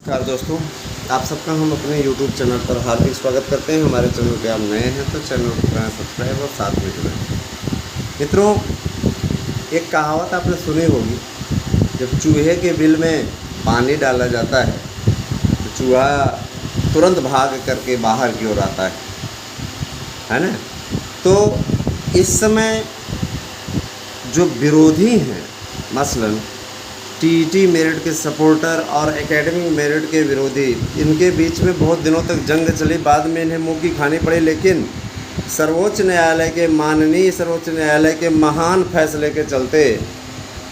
नमस्कार दोस्तों, आप सबका हम अपने YouTube चैनल पर हार्दिक स्वागत करते हैं। हमारे चैनल पे आप नए हैं तो चैनल को करें सब्सक्राइब और साथ में जुड़ें। मित्रों, एक कहावत आपने सुनी होगी, जब चूहे के बिल में पानी डाला जाता है तो चूहा तुरंत भाग करके बाहर की ओर आता है ना। तो इस समय जो विरोधी हैं, मसलन टीईटी मेरिट के सपोर्टर और एकेडमिक मेरिट के विरोधी, इनके बीच में बहुत दिनों तक जंग चली। बाद में इन्हें मुंह की खानी पड़ी, लेकिन माननीय सर्वोच्च न्यायालय के महान फैसले के चलते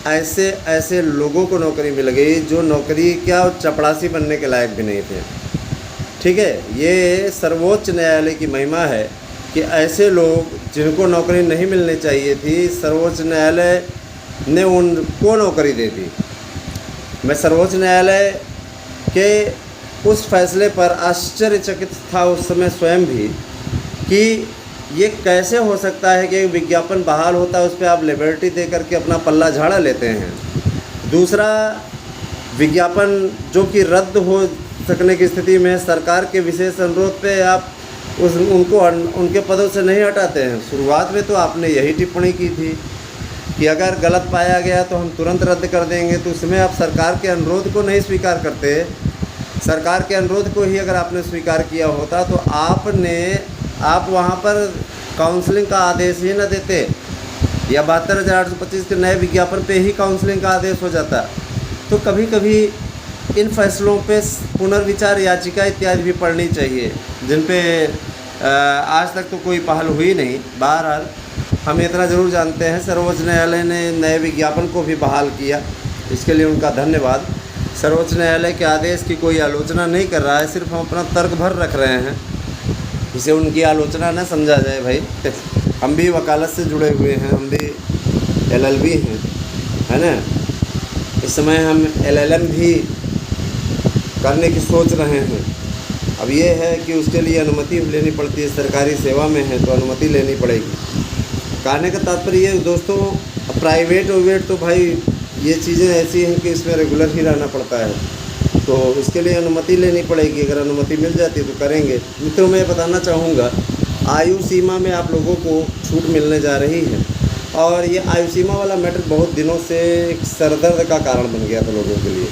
ऐसे लोगों को नौकरी मिल गई जो नौकरी क्या चपड़ासी बनने के लायक भी नहीं थे। ठीक है, ये सर्वोच्च न्यायालय की महिमा है कि ऐसे लोग जिनको नौकरी नहीं मिलनी चाहिए थी, सर्वोच्च न्यायालय ने उनको नौकरी दे दी। मैं सर्वोच्च न्यायालय के उस फैसले पर आश्चर्यचकित था उस समय स्वयं भी कि ये कैसे हो सकता है कि विज्ञापन बहाल होता है, उस पर आप लिबर्टी दे करके अपना पल्ला झाड़ा लेते हैं। दूसरा, विज्ञापन जो कि रद्द हो सकने की स्थिति में सरकार के विशेष अनुरोध पे आप उनको उनके पदों से नहीं हटाते हैं। शुरुआत में तो आपने यही टिप्पणी की थी कि अगर गलत पाया गया तो हम तुरंत रद्द कर देंगे, तो उसमें आप सरकार के अनुरोध को नहीं स्वीकार करते। सरकार के अनुरोध को ही अगर आपने स्वीकार किया होता तो आप वहाँ पर काउंसलिंग का आदेश ही न देते, या 72,825 के नए विज्ञापन पे ही काउंसलिंग का आदेश हो जाता। तो कभी कभी इन फैसलों पे पुनर्विचार याचिका इत्यादि भी पढ़नी चाहिए, जिन पे आज तक तो कोई पहल हुई नहीं। बहरहाल हम इतना ज़रूर जानते हैं, सर्वोच्च न्यायालय ने नए विज्ञापन को भी बहाल किया, इसके लिए उनका धन्यवाद। सर्वोच्च न्यायालय के आदेश की कोई आलोचना नहीं कर रहा है, सिर्फ हम अपना तर्क भर रख रहे हैं। इसे उनकी आलोचना न समझा जाए भाई। हम भी वकालत से जुड़े हुए हैं, हम भी LLB हैं, है ना। इस समय हम LLM भी करने की सोच रहे हैं। अब ये है कि उसके लिए अनुमति लेनी पड़ती है, सरकारी सेवा में है तो अनुमति लेनी पड़ेगी। कहने का तात्पर्य ये दोस्तों, प्राइवेट तो भाई ये चीज़ें ऐसी हैं कि इसमें रेगुलर ही रहना पड़ता है, तो इसके लिए अनुमति लेनी पड़ेगी। अगर अनुमति मिल जाती है तो करेंगे। मित्रों, मैं बताना चाहूँगा, आयु सीमा में आप लोगों को छूट मिलने जा रही है, और ये आयु सीमा वाला मैटर बहुत दिनों से एक सरदर्द का कारण बन गया था लोगों के लिए।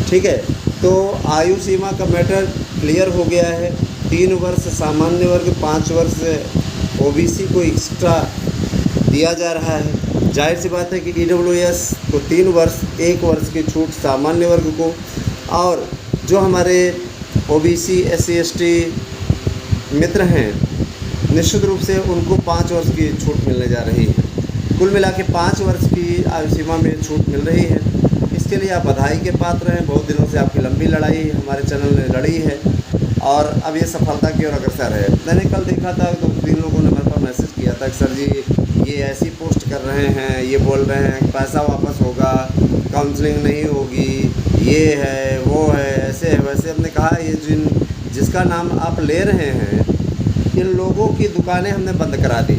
ठीक है, तो आयु सीमा का मैटर क्लियर हो गया है। 3 वर्ष सामान्य वर्ग, 5 वर्ष OBC को एक्स्ट्रा दिया जा रहा है। जाहिर सी बात है कि EWS को 3 वर्ष, 1 वर्ष की छूट सामान्य वर्ग को, और जो हमारे OBC SC ST मित्र हैं निश्चित रूप से उनको 5 वर्ष की छूट मिलने जा रही है। कुल मिला के 5 वर्ष की आयु सीमा में छूट मिल रही है। इसके लिए आप बधाई के पात्र हैं। बहुत दिनों से आपकी लंबी लड़ाई हमारे चैनल ने लड़ी है और अब ये सफलता की ओर अग्रसर है। मैंने कल देखा था 2-3 लोगों ने मेरे पास मैसेज किया था कि सर जी ये ऐसी पोस्ट कर रहे हैं, ये बोल रहे हैं कि पैसा वापस होगा, काउंसलिंग नहीं होगी, ये है वो है, ऐसे है वैसे। हमने कहा ये जिसका नाम आप ले रहे हैं, इन लोगों की दुकानें हमने बंद करा दी।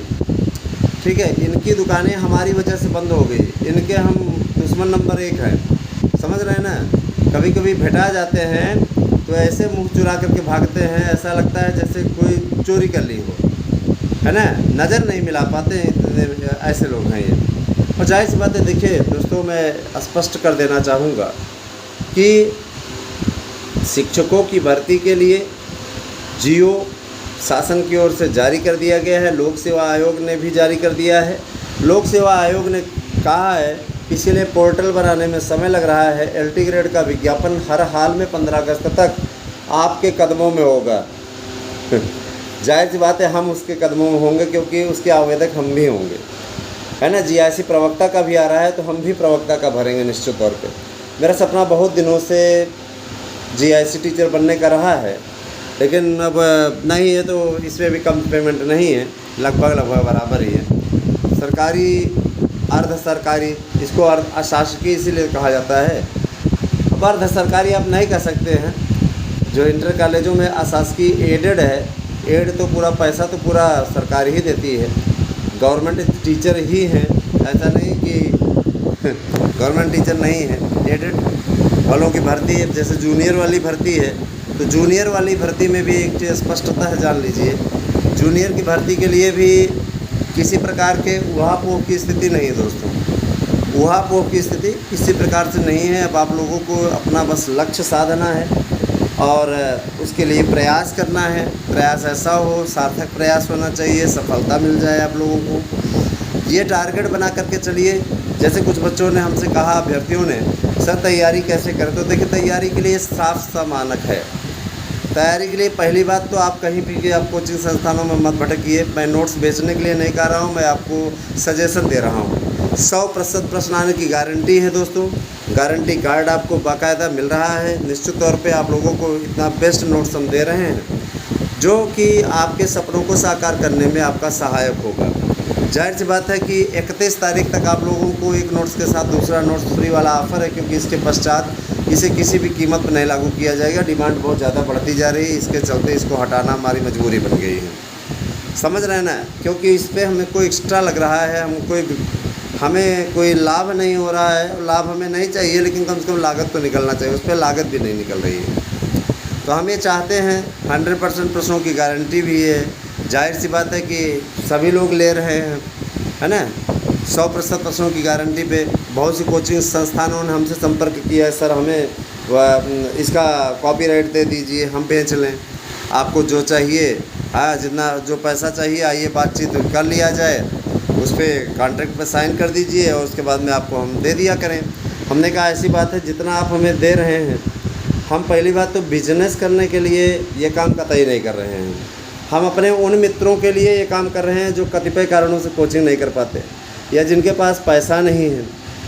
ठीक है, इनकी दुकानें हमारी वजह से बंद हो गई, इनके हम दुश्मन नंबर 1 हैं। समझ रहे हैं ना। कभी कभी भेटा जाते हैं तो ऐसे मुंह चुरा करके भागते हैं, ऐसा लगता है जैसे कोई चोरी कर ली हो, है ना। नज़र नहीं मिला पाते, ऐसे लोग हैं ये। और जाहिर सी बात है, देखिए दोस्तों, मैं स्पष्ट कर देना चाहूँगा कि शिक्षकों की भर्ती के लिए जियो शासन की ओर से जारी कर दिया गया है, लोक सेवा आयोग ने भी जारी कर दिया है। लोक सेवा आयोग ने कहा है इसके लिए पोर्टल बनाने में समय लग रहा है। LT ग्रेड का विज्ञापन हर हाल में 15 अगस्त तक आपके कदमों में होगा। जाहिर सी बात है, हम उसके कदमों में होंगे क्योंकि उसके आवेदक हम भी होंगे, है ना। GIC प्रवक्ता का भी आ रहा है तो हम भी प्रवक्ता का भरेंगे निश्चित तौर पे। मेरा सपना बहुत दिनों से GIC टीचर बनने का रहा है, लेकिन अब नहीं है तो इसमें भी कम पेमेंट नहीं है, लगभग बराबर ही है। सरकारी अर्ध सरकारी, इसको अशासकीय इसीलिए कहा जाता है। अब अर्ध सरकारी आप नहीं कह सकते हैं। जो इंटर कॉलेजों में अशासकीय एडेड है, एड तो पूरा पैसा तो पूरा सरकार ही देती है, गवर्नमेंट टीचर ही हैं, ऐसा नहीं कि गवर्नमेंट टीचर नहीं है, एडेड वालों की भर्ती, जैसे जूनियर वाली भर्ती है, तो जूनियर वाली भर्ती में भी एक चीज़ स्पष्टता है, जान लीजिए। जूनियर की भर्ती के लिए भी किसी प्रकार के उहापोह की स्थिति नहीं है दोस्तों, उहापोह की स्थिति किसी प्रकार से नहीं है। अब आप लोगों को अपना बस लक्ष्य साधना है और उसके लिए प्रयास करना है। प्रयास ऐसा हो, सार्थक प्रयास होना चाहिए, सफलता मिल जाए आप लोगों को। ये टारगेट बना करके चलिए। जैसे कुछ बच्चों ने हमसे कहा, अभ्यर्थियों ने, सर तैयारी कैसे करें, तो देखिए तैयारी के लिए साफ सा मानक है। तैयारी के लिए पहली बात तो आप कहीं भी आप कोचिंग संस्थानों में मत भटकिए। मैं नोट्स बेचने के लिए नहीं कह रहा हूँ, मैं आपको सजेशन दे रहा हूँ। 100% प्रश्न आने की गारंटी है दोस्तों। गारंटी कार्ड आपको बाकायदा मिल रहा है। निश्चित तौर पे आप लोगों को इतना बेस्ट नोट्स हम दे रहे हैं जो कि आपके सपनों को साकार करने में आपका सहायक होगा। जाहिर सी बात है कि 31 तारीख तक आप लोगों को एक नोट्स के साथ दूसरा नोट्स फ्री वाला ऑफ़र है, क्योंकि इसके पश्चात इसे किसी भी कीमत पर नहीं लागू किया जाएगा। डिमांड बहुत ज़्यादा बढ़ती जा रही है, इसके चलते इसको हटाना हमारी मजबूरी बन गई है। समझ रहे हैं ना, क्योंकि इस पर हमें कोई एक्स्ट्रा लग रहा है, हमें कोई लाभ नहीं हो रहा है। लाभ हमें नहीं चाहिए, लेकिन कम से कम लागत तो निकलना चाहिए। उस पर लागत भी नहीं निकल रही है। तो हम ये चाहते हैं, 100% प्रश्नों की गारंटी भी है। जाहिर सी बात है कि सभी लोग ले रहे हैं, है ना। 100% प्रश्नों की गारंटी पे बहुत सी कोचिंग संस्थानों ने हमसे संपर्क किया है, सर हमें इसका कॉपीराइट दे दीजिए, हम बेच लें। आपको जो चाहिए, हाँ, जितना जो पैसा चाहिए, आइए बातचीत कर लिया जाए, उस पर कॉन्ट्रैक्ट पर साइन कर दीजिए और उसके बाद में आपको हम दे दिया करें। हमने कहा ऐसी बात है, जितना आप हमें दे रहे हैं, हम पहली बात तो बिजनेस करने के लिए ये काम कतई नहीं कर रहे हैं। हम अपने उन मित्रों के लिए ये काम कर रहे हैं जो कतिपय कारणों से कोचिंग नहीं कर पाते, या जिनके पास पैसा नहीं है,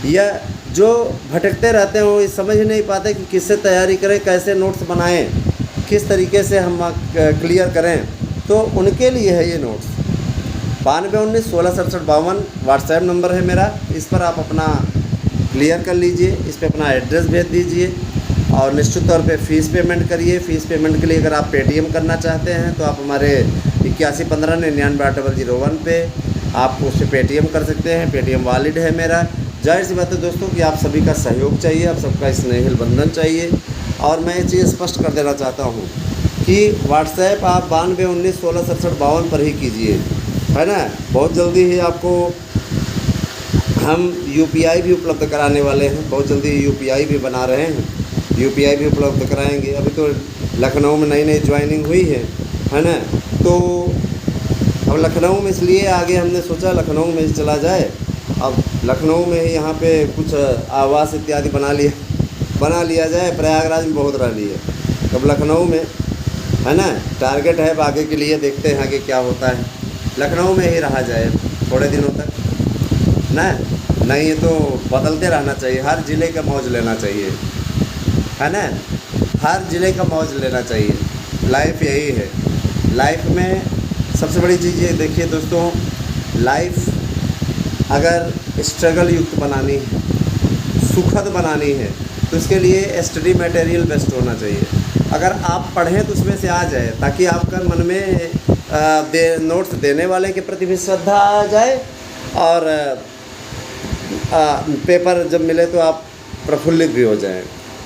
या जो भटकते रहते हैं, वो ये समझ ही नहीं पाते कि किससे तैयारी करें, कैसे नोट्स बनाएं, किस तरीके से हम क्लियर करें। तो उनके लिए है ये नोट्स। 9219166752 व्हाट्सएप नंबर है मेरा। इस पर आप अपना क्लियर कर लीजिए, इस पर अपना एड्रेस भेज दीजिए और निश्चित तौर पे फ़ीस पेमेंट करिए। फ़ीस पेमेंट के लिए अगर आप पेटीएम करना चाहते हैं तो आप हमारे 8115998001 पे आप उससे पेटीएम कर सकते हैं। पेटीएम वॉलिड है मेरा। जाहिर सी बात है दोस्तों कि आप सभी का सहयोग चाहिए, आप सबका स्नेहिल बंधन चाहिए। और मैं ये चीज़ स्पष्ट कर देना चाहता हूँ कि व्हाट्सएप आप 9219166752 पर ही कीजिए, है ना। बहुत जल्दी ही आपको हम यूपीआई भी उपलब्ध कराने वाले हैं। बहुत जल्दी यूपीआई भी बना रहे हैं, यूपीआई भी उपलब्ध कराएंगे। अभी तो लखनऊ में नई जॉइनिंग हुई है ना। तो अब लखनऊ में इसलिए आगे हमने सोचा लखनऊ में ही चला जाए। अब लखनऊ में ही यहाँ पे कुछ आवास इत्यादि बना लिया जाए। प्रयागराज में बहुत रह लिए, अब लखनऊ में, है ना, टारगेट है आगे के लिए। देखते हैं आगे क्या होता है। लखनऊ में ही रहा जाए थोड़े दिनों तक ना। नहीं तो बदलते रहना चाहिए, हर ज़िले का मौज लेना चाहिए, है ना। हर ज़िले का मौज लेना चाहिए। लाइफ यही है। लाइफ में सबसे बड़ी चीज़ ये देखिए दोस्तों, लाइफ अगर स्ट्रगल युक्त बनानी है, सुखद बनानी है, तो इसके लिए स्टडी मटेरियल बेस्ट होना चाहिए। अगर आप पढ़ें तो उसमें से आ जाए, ताकि आपका मन में नोट्स देने वाले के प्रति भी श्रद्धा आ जाए और पेपर जब मिले तो आप प्रफुल्लित भी हो जाएं,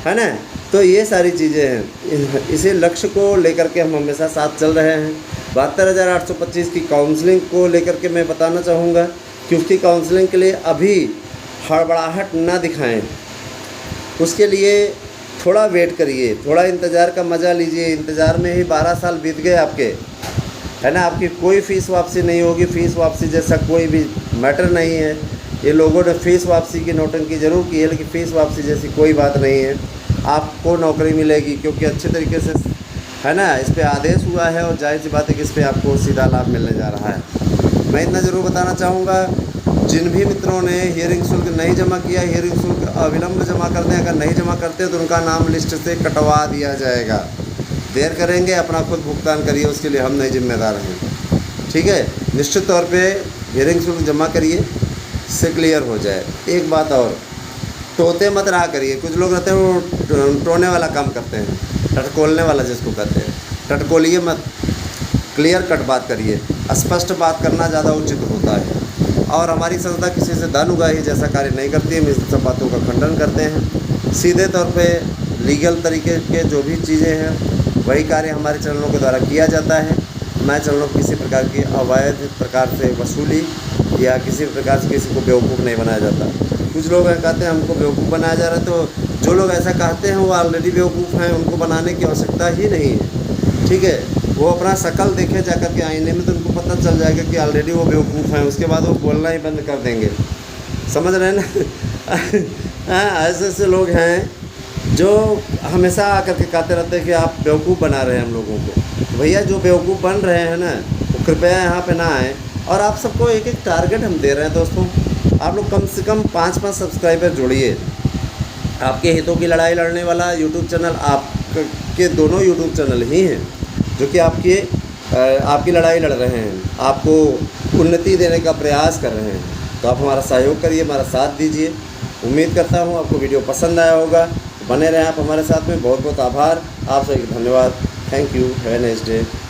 है ना। तो ये सारी चीज़ें हैं। इसी लक्ष्य को लेकर के हम हमेशा साथ चल रहे हैं। 72,825 की काउंसलिंग को लेकर के मैं बताना चाहूँगा कि उसकी काउंसलिंग के लिए अभी हड़बड़ाहट ना दिखाएं। उसके लिए थोड़ा वेट करिए, थोड़ा इंतज़ार का मज़ा लीजिए। इंतज़ार में ही 12 साल बीत गए आपके, है ना। आपकी कोई फ़ीस वापसी नहीं होगी। फ़ीस वापसी जैसा कोई भी मैटर नहीं है। ये लोगों ने फ़ीस वापसी की नौटंकी ज़रूर की है, लेकिन फ़ीस वापसी जैसी कोई बात नहीं है। आपको नौकरी मिलेगी, क्योंकि अच्छे तरीके से, है ना, इस पर आदेश हुआ है और जाहिर सी बात है कि इस पर आपको सीधा लाभ मिलने जा रहा है। मैं इतना ज़रूर बताना चाहूँगा, जिन भी मित्रों ने हियरिंग शुल्क नहीं जमा किया, हियरिंग शुल्क अविलंब जमा करते हैं। अगर नहीं जमा करते हैं तो उनका नाम लिस्ट से कटवा दिया जाएगा। देर करेंगे, अपना खुद भुगतान करिए, उसके लिए हम नहीं जिम्मेदार हैं, ठीक है। निश्चित तौर पे हियरिंग शुल्क जमा करिए, से क्लियर हो जाए। एक बात और, टोते मत रहा करिए। कुछ लोग रहते हैं वो टोने वाला काम करते हैं, टटकोलने वाला जिसको कहते हैं। टटकोलिए मत, क्लियर कट बात करिए। स्पष्ट बात करना ज़्यादा उचित होता है। और हमारी संस्था किसी से धन उगाही जैसा कार्य नहीं करती है। हम इस सब बातों का खंडन करते हैं। सीधे तौर पे लीगल तरीके के जो भी चीज़ें हैं वही कार्य हमारे चैनलों के द्वारा किया जाता है। हमारे चैनलों को किसी प्रकार की अवैध प्रकार से वसूली या किसी प्रकार से किसी को बेवकूफ़ नहीं बनाया जाता। कुछ लोग कहते हैं हमको बेवकूफ़ बनाया जा रहा है, तो जो लोग ऐसा कहते हैं वो ऑलरेडी बेवकूफ़ हैं, उनको बनाने की आवश्यकता ही नहीं है। ठीक है, वो अपना शक्ल देखे जाकर के आईने में तो उनको पता चल जाएगा कि ऑलरेडी वो बेवकूफ़ हैं, उसके बाद वो बोलना ही बंद कर देंगे। समझ रहे हैं ना। हाँ, ऐसे ऐसे लोग हैं जो हमेशा आकर के कहते रहते हैं कि आप बेवकूफ़ बना रहे हैं हम लोगों को। तो भैया जो बेवकूफ़ बन रहे हैं ना, वो कृपया यहाँ पे ना आएँ। और आप सबको एक एक टारगेट हम दे रहे हैं दोस्तों, आप लोग कम से कम 5-5 सब्सक्राइबर जोड़िए। आपके हितों की लड़ाई लड़ने वाला यूट्यूब चैनल आपके दोनों यूट्यूब चैनल ही हैं जो कि आपकी लड़ाई लड़ रहे हैं, आपको उन्नति देने का प्रयास कर रहे हैं। तो आप हमारा सहयोग करिए, हमारा साथ दीजिए। उम्मीद करता हूँ आपको वीडियो पसंद आया होगा। बने रहें आप हमारे साथ में। बहुत बहुत आभार, आप सबको धन्यवाद। Thank you, have a nice day.